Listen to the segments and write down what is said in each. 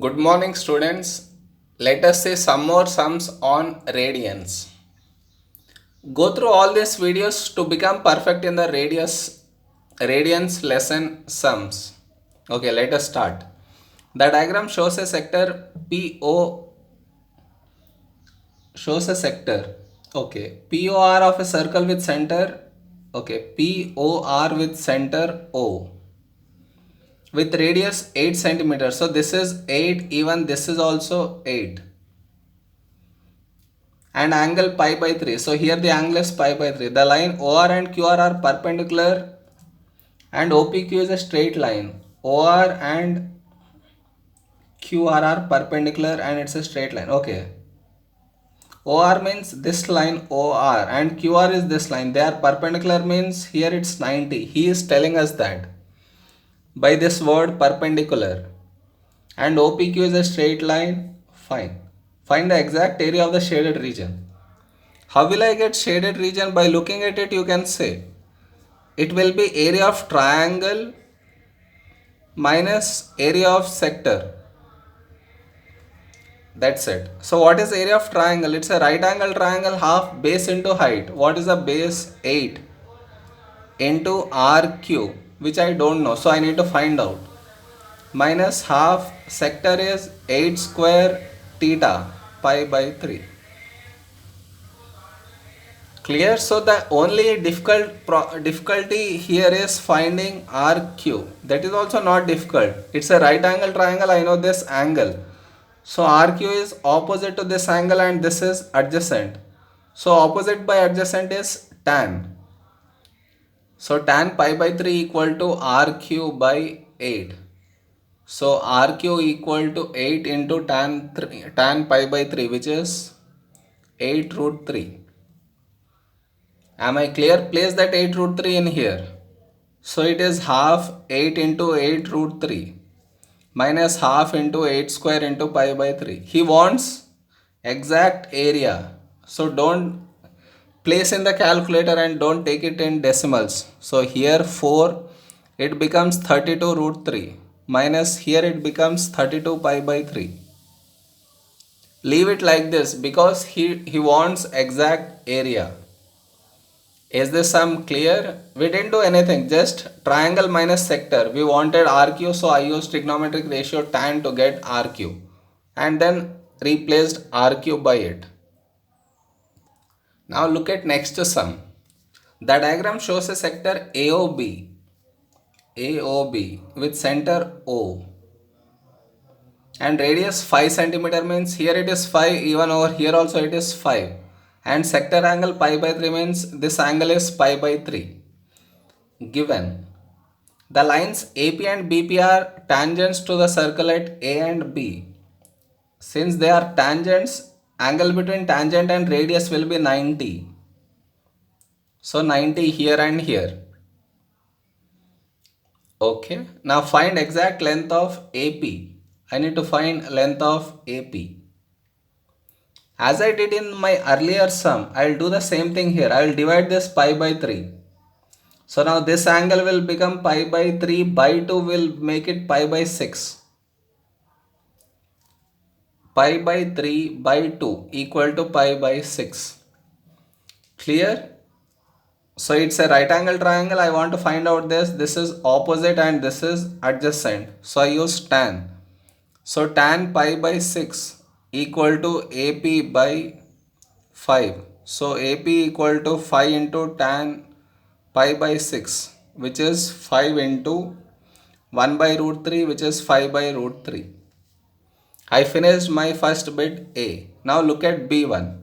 Good morning, students. Let us see some more sums on radians. Go through all these videos to become perfect in the radians lesson sums. Okay, let us start. The diagram shows a sector PO shows a sector. Okay, POR of a circle with center. Okay, POR with center O with radius 8 centimeters. So this is 8, even this is also 8. And angle pi by 3. So here the angle is pi by 3. The line OR and QR are perpendicular and OPQ is a straight line. OR and QR are perpendicular and it's a straight line. Okay. OR means this line OR and QR is this line. They are perpendicular means here it's 90. He is telling us that by this word perpendicular. And OPQ is a straight line. Fine. Find the exact area of the shaded region. How will I get shaded region? By looking at it, you can say it will be area of triangle minus area of sector. That's it. So what is area of triangle? It's a right angle triangle, half base into height. What is the base? 8 into r cube, which I don't know. So I need to find out. Minus half sector is 8 square theta pi by 3. Clear? So the only difficulty here is finding r cube. That is also not difficult. It's a right angle triangle. I know this angle. So RQ is opposite to this angle and this is adjacent. So opposite by adjacent is tan. So tan pi by 3 equal to RQ by 8. So RQ equal to 8 into tan pi by 3, which is 8 root 3. Am I clear? Place that 8 root 3 in here. So it is half 8 into 8 root 3 minus half into 8 square into pi by 3. He wants exact area. So don't place in the calculator and don't take it in decimals. So here 4, it becomes 32 root 3 minus here it becomes 32 pi by 3. Leave it like this because he wants exact area. Is this sum clear? We didn't do anything, just triangle minus sector. We wanted RQ, so I used trigonometric ratio tan to get RQ and then replaced RQ by it. Now look at next sum. The diagram shows a sector AOB with center O and radius 5 centimeter means here it is 5, even over here also it is 5, and sector angle pi by 3 means this angle is pi by 3. Given the lines AP and BP are tangents to the circle at A and B. Since they are tangents, angle between tangent and radius will be 90. So 90 here and here. Okay. Now find exact length of AP. I need to find length of AP. As I did in my earlier sum, I will do the same thing here. I will divide this pi by 3. So now this angle will become pi by 3, by 2 will make it pi by 6. Pi by 3 by 2 equal to pi by 6. Clear? So it's a right angle triangle. I want to find out this. This is opposite and this is adjacent. So I use tan. So tan pi by 6 equal to AP by 5. So AP equal to 5 into tan pi by 6, which is 5 into 1 by root 3, which is 5 by root 3. I finished my first bit A. Now look at B1.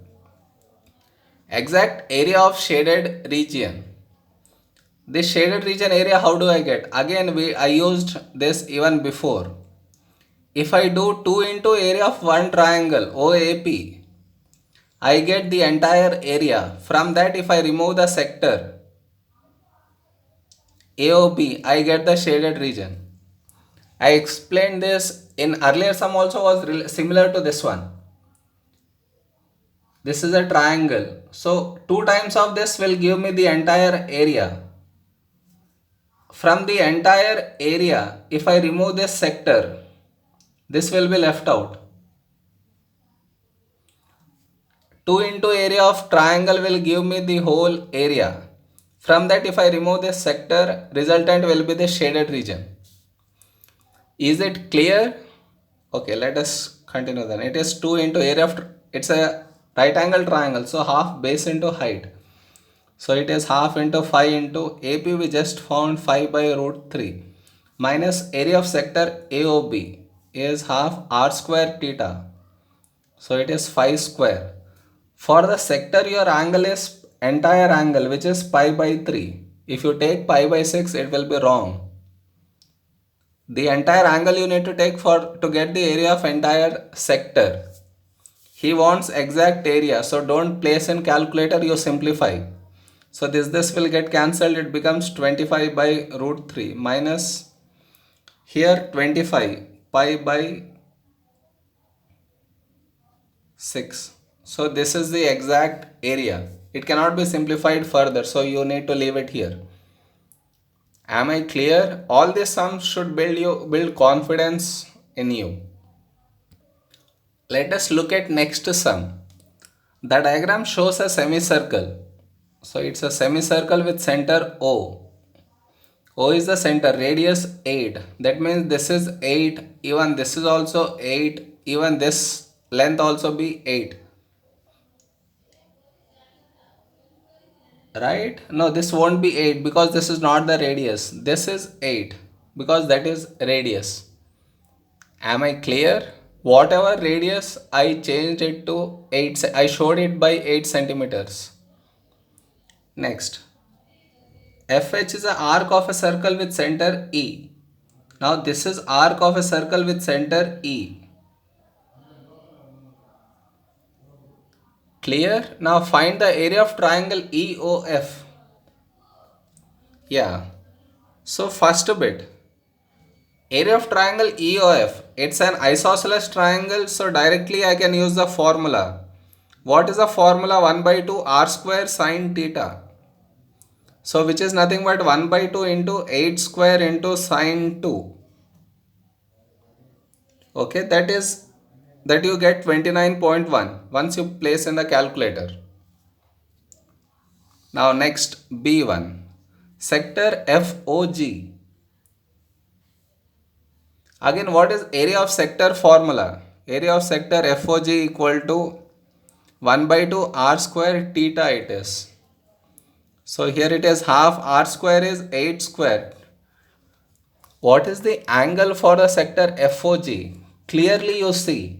Exact area of shaded region. This shaded region area, how do I get? Again, I used this even before. If I do 2 into area of one triangle OAP, I get the entire area. From that, if I remove the sector AOB, I get the shaded region. I explained this in earlier sum also was similar to this one. This is a triangle. So 2 times of this will give me the entire area. From the entire area, if I remove this sector, This will be left out. 2 into area of triangle will give me the whole area. From that, if I remove this sector, resultant will be the shaded region. Is it clear? Okay, let us continue then. It is 2 into area of, it's a right angle triangle, so half base into height. So it is half into 5 into AP, we just found 5 by root 3 minus area of sector AOB is half r square theta. So it is 5 square. For the sector, your angle is entire angle, which is pi by 3. If you take pi by 6, it will be wrong. The entire angle you need to take to get the area of entire sector. He wants exact area, so don't place in calculator, you simplify. So this will get cancelled, it becomes 25 by root 3 minus here 25 pi by 6. So this is the exact area. It cannot be simplified further, so you need to leave it here. Am I clear? All these sums should build confidence in you. Let us look at next sum. The diagram shows a semicircle. So it's a semicircle with center O. O is the center, radius 8. That means this is 8, even this is also 8, even this length also be 8. Right? No, this won't be 8 because this is not the radius. This is 8 because that is radius. Am I clear? Whatever radius, I changed it to 8. I showed it by 8 centimeters. Next. FH is an arc of a circle with center E. Now this is arc of a circle with center E. Clear? Now find the area of triangle EOF. Yeah. So first bit. Area of triangle EOF. It's an isosceles triangle, so directly I can use the formula. What is the formula? 1 by 2 r square sine theta. So which is nothing but 1 by 2 into 8 square into sine 2. Okay, that you get 29.1 once you place in the calculator. Now next B1. Sector FOG. Again, what is area of sector formula? Area of sector FOG equal to 1 by 2 r square theta it is. So here it is half r square is 8 square. What is the angle for the sector FOG? Clearly you see.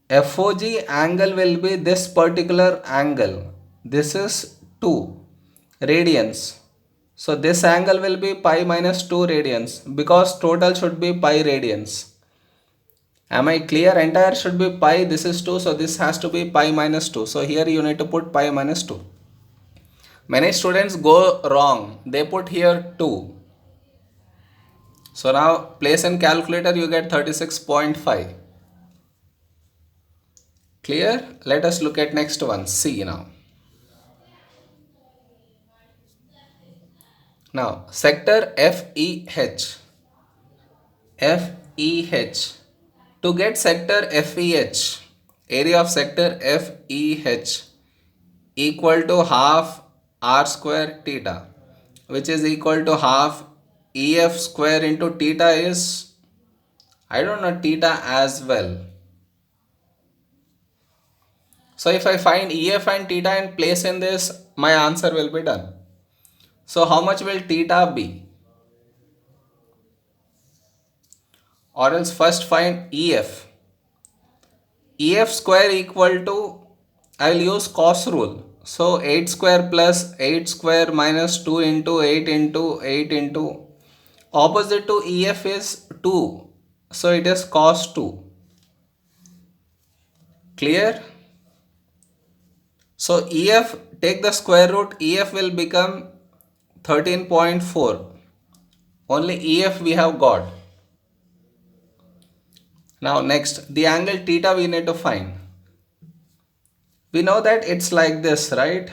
FOG angle will be this particular angle. This is 2 radians. So this angle will be pi minus 2 radians because total should be pi radians. Am I clear? Entire should be pi. This is 2. So this has to be pi minus 2. So here you need to put pi minus 2. Many students go wrong. They put here 2. So now place in calculator, you get 36.5. Clear? Let us look at next one. C now. Now sector FEH. FEH. To get sector FEH, area of sector FEH equal to half r square theta, which is equal to half EF square into theta is, I don't know theta as well. So if I find EF and theta and place in this, my answer will be done. So how much will theta be? Or else first find EF. EF square equal to, I will use cos rule. So 8 square plus 8 square minus 2 into 8 into 8 into, opposite to EF is 2. So it is cos 2. Clear? So EF, take the square root, EF will become 13.4. Only EF we have got. Now next, the angle theta we need to find. We know that it's like this, right?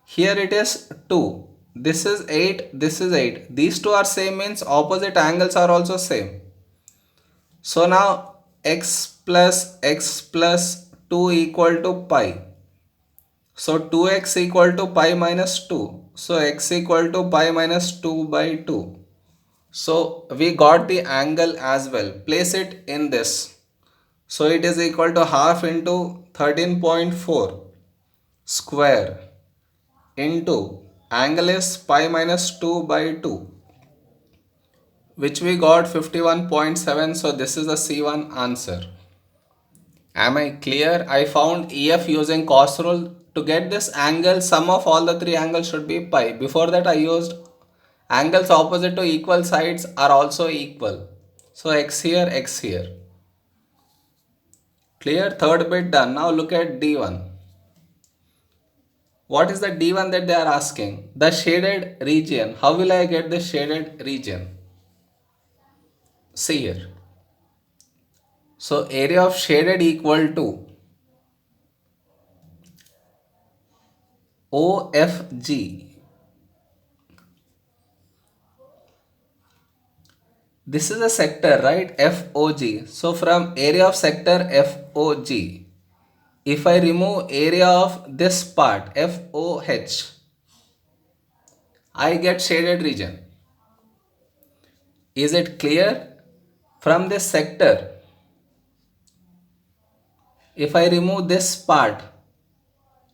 Here it is 2. This is 8, this is 8. These two are same means opposite angles are also same. So now x plus 2 equal to pi. So 2x equal to pi minus 2. So x equal to pi minus 2 by 2. So we got the angle as well. Place it in this. So it is equal to half into 13.4 square into angle is pi minus 2 by 2, which we got 51.7. So this is the C1 answer. Am I clear? I found EF using cos rule. To get this angle, sum of all the three angles should be pi. Before that I used angles opposite to equal sides are also equal. So x here, x here. Clear? Third bit done. Now look at D1. What is the D1 that they are asking? The shaded region. How will I get the shaded region? See here. So area of shaded equal to OFG. This is a sector, right? FOG. So from area of sector FOG, if I remove area of this part FOH, I get shaded region. Is it clear? From this sector, if I remove this part,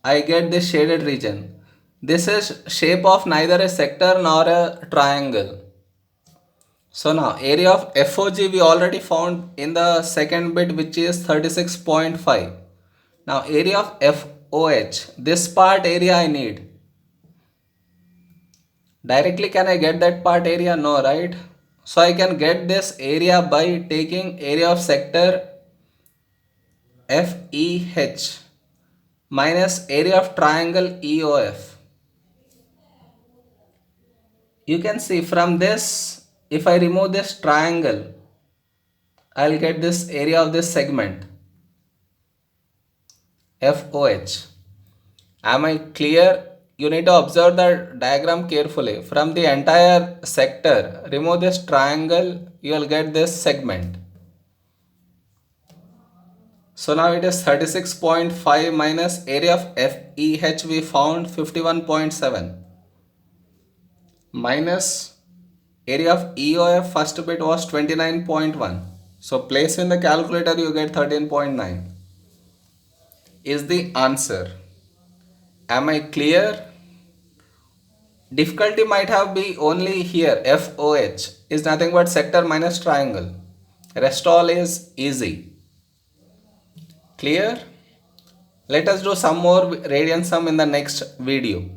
I get this shaded region. This is shape of neither a sector nor a triangle. So now area of FOG we already found in the second bit, which is 36.5. Now area of FOH, this part area I need. Directly can I get that part area? No, right? So I can get this area by taking area of sector FEH minus area of triangle EOF. You can see from this, if I remove this triangle, I'll get this area of this segment FOH. Am I clear? You need to observe the diagram carefully. From the entire sector, remove this triangle, you will get this segment. So now it is 36.5 minus area of FEH we found 51.7 minus area of EOF first bit was 29.1. So place in the calculator, you get 13.9 is the answer. Am I clear? Difficulty might have been only here. FOH is nothing but sector minus triangle. Rest all is easy. Clear? Let us do some more radian sum in the next video.